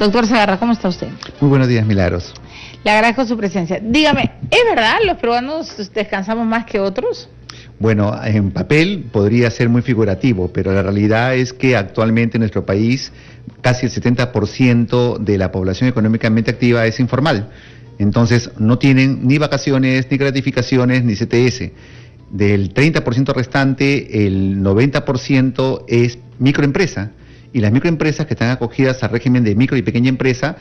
Doctor Segarra, ¿cómo está usted? Muy buenos días, Milagros. Le agradezco su presencia. Dígame, ¿es verdad los peruanos descansamos más que otros? Bueno, en papel podría ser muy figurativo, pero la realidad es que actualmente en nuestro país casi el 70% de la población económicamente activa es informal. Entonces no tienen ni vacaciones, ni gratificaciones, ni CTS. Del 30% restante, el 90% es microempresa. Y las microempresas que están acogidas al régimen de micro y pequeña empresa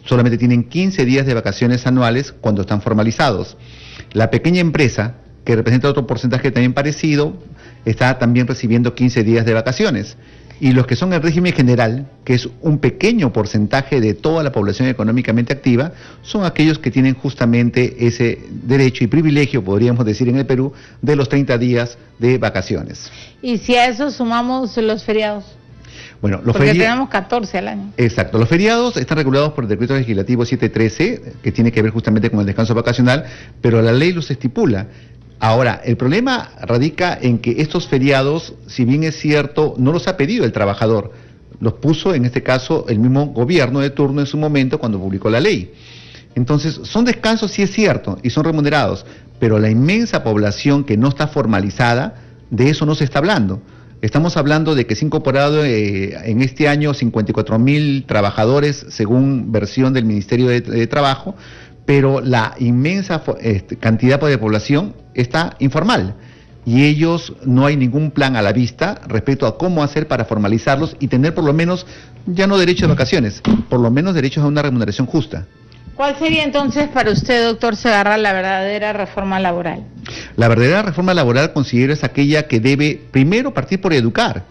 solamente tienen 15 días de vacaciones anuales cuando están formalizados. La pequeña empresa, que representa otro porcentaje también parecido, está también recibiendo 15 días de vacaciones. Y los que son el régimen general, que es un pequeño porcentaje de toda la población económicamente activa, son aquellos que tienen justamente ese derecho y privilegio, podríamos decir en el Perú, de los 30 días de vacaciones. ¿Y si a eso sumamos los feriados? Bueno, porque tenemos 14 al año. Exacto, los feriados están regulados por el Decreto Legislativo 713, que tiene que ver justamente con el descanso vacacional, pero la ley los estipula. Ahora, el problema radica en que estos feriados, si bien es cierto, no los ha pedido el trabajador, los puso en este caso el mismo gobierno de turno en su momento cuando publicó la ley. Entonces, son descansos, sí es cierto, y son remunerados, pero la inmensa población que no está formalizada, de eso no se está hablando. Estamos hablando de que se han incorporado en este año 54,000 trabajadores según versión del Ministerio de Trabajo, pero la inmensa cantidad de población está informal y ellos no hay ningún plan a la vista respecto a cómo hacer para formalizarlos y tener por lo menos, ya no derecho de vacaciones, por lo menos derechos a una remuneración justa. ¿Cuál sería entonces para usted, doctor Segarra, la verdadera reforma laboral? La verdadera reforma laboral, considero, es aquella que debe primero partir por educar.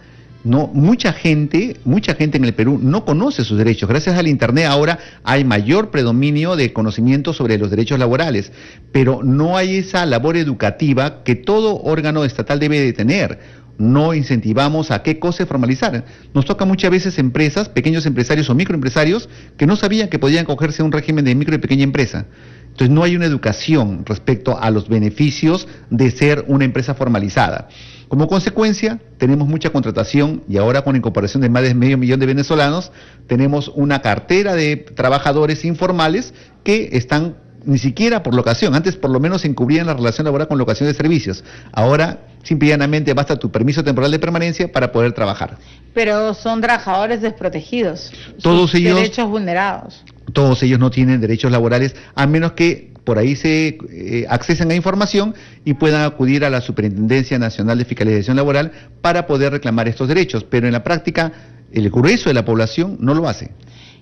No, mucha gente en el Perú no conoce sus derechos. Gracias al Internet ahora hay mayor predominio de conocimiento sobre los derechos laborales, pero no hay esa labor educativa que todo órgano estatal debe de tener. No incentivamos a qué cosa formalizar. Nos toca muchas veces empresas, pequeños empresarios o microempresarios que no sabían que podían acogerse a un régimen de micro y pequeña empresa. Entonces no hay una educación respecto a los beneficios de ser una empresa formalizada. Como consecuencia, tenemos mucha contratación y ahora con la incorporación de más de 500,000 de venezolanos, tenemos una cartera de trabajadores informales que están ni siquiera por locación. Antes por lo menos se encubrían la relación laboral con locación de servicios. Ahora, simplemente basta tu permiso temporal de permanencia para poder trabajar. Pero son trabajadores desprotegidos. Todos ellos, derechos vulnerados. Todos ellos no tienen derechos laborales, a menos que por ahí se accesen a información y puedan acudir a la Superintendencia Nacional de Fiscalización Laboral para poder reclamar estos derechos. Pero en la práctica, el grueso de la población no lo hace.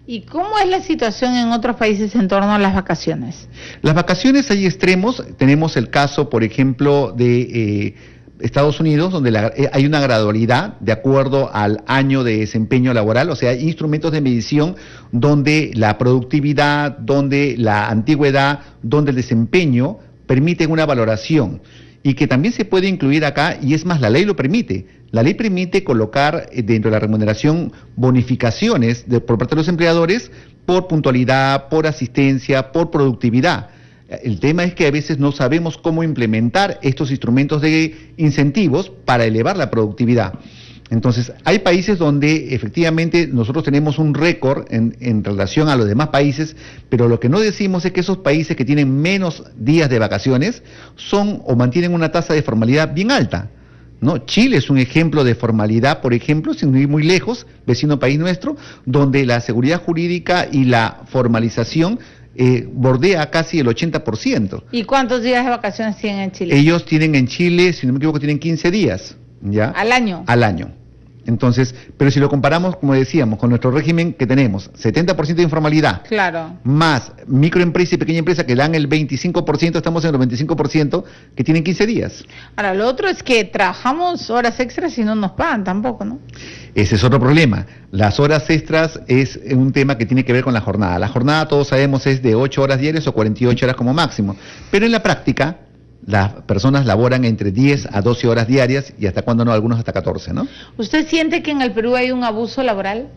¿Y cómo es la situación en otros países en torno a las vacaciones? Las vacaciones hay extremos. Tenemos el caso, por ejemplo, de Estados Unidos, donde hay una gradualidad de acuerdo al año de desempeño laboral, o sea, hay instrumentos de medición donde la productividad, donde la antigüedad, donde el desempeño permiten una valoración y que también se puede incluir acá, y es más, la ley lo permite. La ley permite colocar dentro de la remuneración bonificaciones por parte de los empleadores por puntualidad, por asistencia, por productividad. El tema es que a veces no sabemos cómo implementar estos instrumentos de incentivos para elevar la productividad. Entonces, hay países donde efectivamente nosotros tenemos un récord en relación a los demás países, pero lo que no decimos es que esos países que tienen menos días de vacaciones son o mantienen una tasa de formalidad bien alta, ¿no? Chile es un ejemplo de formalidad, por ejemplo, sin ir muy lejos, vecino país nuestro, donde la seguridad jurídica y la formalización bordea casi el 80%. ¿Y cuántos días de vacaciones tienen en Chile? Ellos tienen en Chile, si no me equivoco, tienen 15 días, ¿ya? ¿Al año? Al año. Entonces, pero si lo comparamos, como decíamos, con nuestro régimen que tenemos, 70% de informalidad, claro, más microempresa y pequeña empresa que dan el 25%, estamos en el 25% que tienen 15 días. Ahora, lo otro es que trabajamos horas extras y no nos pagan tampoco, ¿no? Ese es otro problema. Las horas extras es un tema que tiene que ver con la jornada. La jornada, todos sabemos, es de 8 horas diarias o 48 horas como máximo. Pero en la práctica, las personas laboran entre 10 a 12 horas diarias y hasta cuando no, algunos hasta 14, ¿no? ¿Usted siente que en el Perú hay un abuso laboral?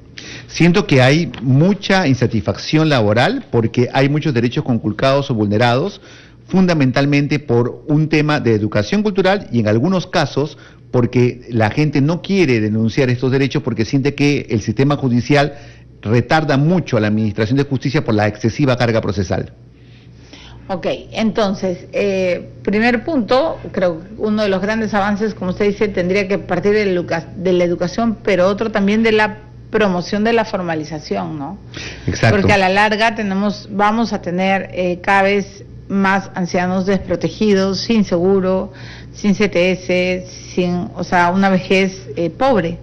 Siento que hay mucha insatisfacción laboral porque hay muchos derechos conculcados o vulnerados, fundamentalmente por un tema de educación cultural y en algunos casos porque la gente no quiere denunciar estos derechos porque siente que el sistema judicial retarda mucho a la Administración de Justicia por la excesiva carga procesal. Ok, entonces, primer punto, creo que uno de los grandes avances, como usted dice, tendría que partir de la educación, pero otro también de la promoción de la formalización, ¿no? Exacto. Porque a la larga vamos a tener cada vez más ancianos desprotegidos, sin seguro, sin CTS, o sea, una vejez pobre.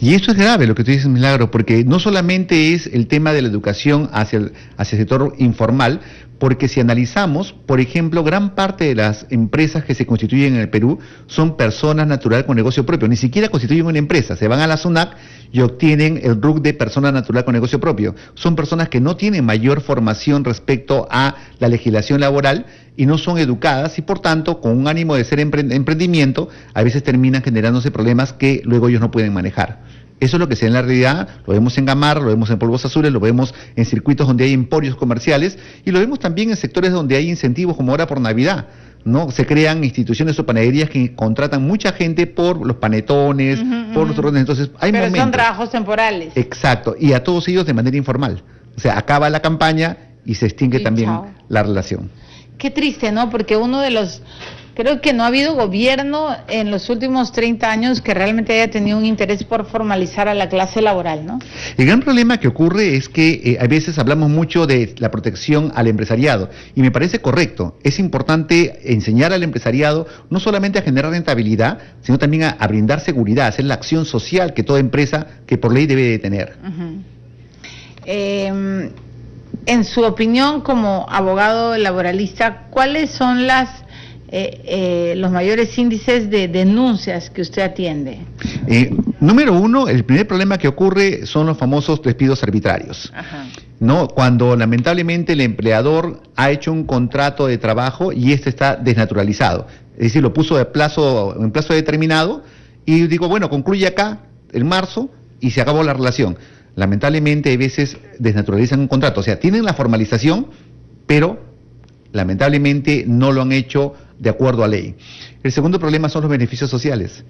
Y esto es grave, lo que tú dices, Milagro, porque no solamente es el tema de la educación hacia el sector informal, porque si analizamos, por ejemplo, gran parte de las empresas que se constituyen en el Perú son personas natural con negocio propio, ni siquiera constituyen una empresa, se van a la SUNAT y obtienen el RUC de persona natural con negocio propio. Son personas que no tienen mayor formación respecto a la legislación laboral y no son educadas y por tanto, con un ánimo de ser emprendimiento, a veces terminan generándose problemas que luego ellos no pueden manejar. Eso es lo que se da en la realidad, lo vemos en Gamarra, lo vemos en Polvos Azules, lo vemos en circuitos donde hay emporios comerciales y lo vemos también en sectores donde hay incentivos como ahora por Navidad, ¿no? Se crean instituciones o panaderías que contratan mucha gente por los panetones, por los turrones, entonces hay Pero momentos. son trabajos temporales. Exacto, y a todos ellos de manera informal. O sea, acaba la campaña y se extingue también la relación. Qué triste, ¿no? Porque creo que no ha habido gobierno en los últimos 30 años que realmente haya tenido un interés por formalizar a la clase laboral, ¿no? El gran problema que ocurre es que a veces hablamos mucho de la protección al empresariado y me parece correcto. Es importante enseñar al empresariado no solamente a generar rentabilidad, sino también a brindar seguridad, a hacer la acción social que toda empresa que por ley debe de tener. En su opinión, como abogado laboralista, ¿cuáles son los mayores índices de denuncias que usted atiende? Número uno, el primer problema que ocurre son los famosos despidos arbitrarios. Ajá. ¿No? Cuando lamentablemente el empleador ha hecho un contrato de trabajo y este está desnaturalizado. Es decir, lo puso en plazo determinado y digo, bueno, concluye acá en marzo y se acabó la relación. Lamentablemente a veces desnaturalizan un contrato, o sea, tienen la formalización, pero lamentablemente no lo han hecho de acuerdo a ley. El segundo problema son los beneficios sociales.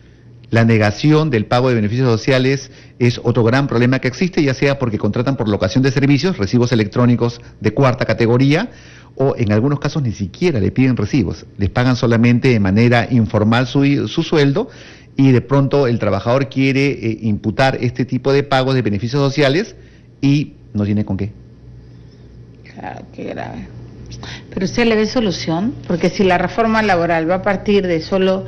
La negación del pago de beneficios sociales es otro gran problema que existe, ya sea porque contratan por locación de servicios, recibos electrónicos de cuarta categoría, o en algunos casos ni siquiera le piden recibos, les pagan solamente de manera informal su sueldo, y de pronto el trabajador quiere imputar este tipo de pagos de beneficios sociales y no tiene con qué. Claro, qué grave. Pero usted le ve solución, porque si la reforma laboral va a partir de solo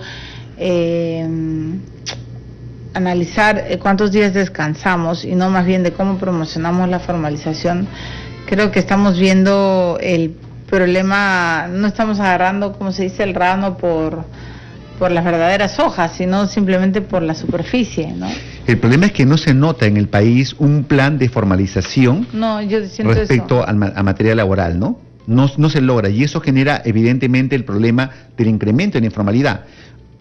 analizar cuántos días descansamos y no más bien de cómo promocionamos la formalización, creo que estamos viendo el problema, no estamos agarrando, como se dice, el rábano por las verdaderas hojas, sino simplemente por la superficie, ¿no? El problema es que no se nota en el país un plan de formalización respecto a materia laboral, ¿no? No se logra y eso genera evidentemente el problema del incremento en la informalidad.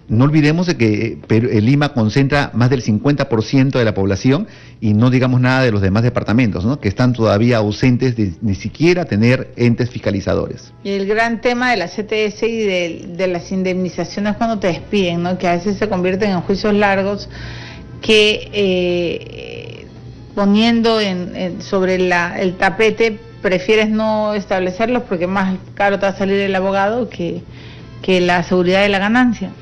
No olvidemos de que Lima concentra más del 50% de la población y no digamos nada de los demás departamentos, ¿no? Que están todavía ausentes de ni siquiera tener entes fiscalizadores. Y el gran tema de la CTS y de las indemnizaciones cuando te despiden, ¿no? Que a veces se convierten en juicios largos que poniendo sobre el tapete prefieres no establecerlos porque más caro te va a salir el abogado que la seguridad de la ganancia.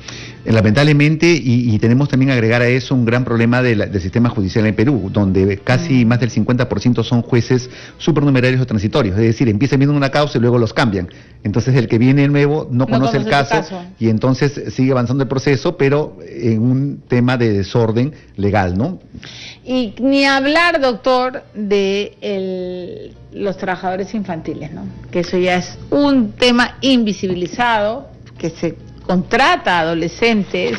Lamentablemente, y tenemos también agregar a eso un gran problema del sistema judicial en Perú, donde casi más del 50% son jueces supernumerarios o transitorios, es decir, empiezan viendo una causa y luego los cambian. Entonces el que viene nuevo no conoce el caso y entonces sigue avanzando el proceso, pero en un tema de desorden legal, ¿no? Y ni hablar, doctor, de los trabajadores infantiles, ¿no? Que eso ya es un tema invisibilizado, que se contrata a adolescentes,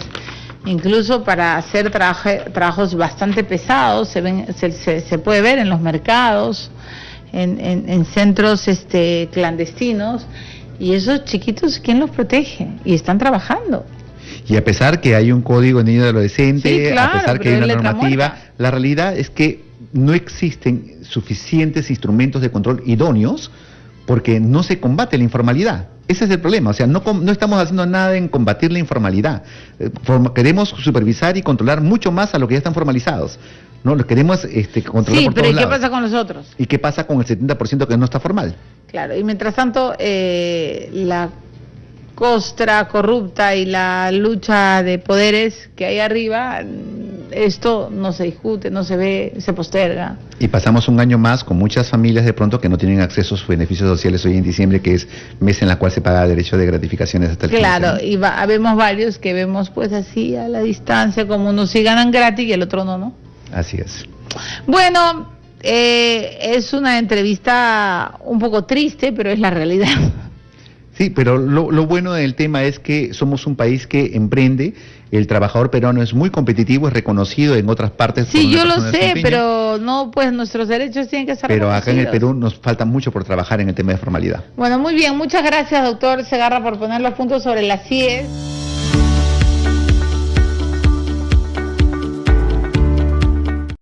incluso para hacer trabajos bastante pesados, se puede ver en los mercados, en centros clandestinos, y esos chiquitos, ¿quién los protege? Y están trabajando. Y a pesar que hay un código de niño y adolescente, sí, claro, a pesar que hay una normativa, la realidad es que no existen suficientes instrumentos de control idóneos porque no se combate la informalidad. Ese es el problema, o sea, no estamos haciendo nada en combatir la informalidad. Queremos supervisar y controlar mucho más a los que ya están formalizados. No, lo queremos controlar Sí, por pero todos ¿y qué lados. pasa con los otros? ¿Y qué pasa con el 70% que no está formal? Claro, y mientras tanto, la costra corrupta y la lucha de poderes que hay arriba, esto no se discute, no se ve, se posterga. Y pasamos un año más con muchas familias de pronto que no tienen acceso a sus beneficios sociales hoy en diciembre, que es mes en la cual se paga derecho de gratificaciones hasta el 15, Claro, ¿no? y vemos varios que vemos pues así a la distancia, como unos sí ganan gratis y el otro no, ¿no? Así es. Bueno, es una entrevista un poco triste, pero es la realidad. Sí, pero lo bueno del tema es que somos un país que emprende, el trabajador peruano es muy competitivo, es reconocido en otras partes. por Sí, una yo lo persona de sé, desempeño, pero no, pues nuestros derechos tienen que estar pero acá en el reconocidos. Perú nos falta mucho por trabajar en el tema de formalidad. Bueno, muy bien, muchas gracias, doctor Segarra, por poner los puntos sobre las IES.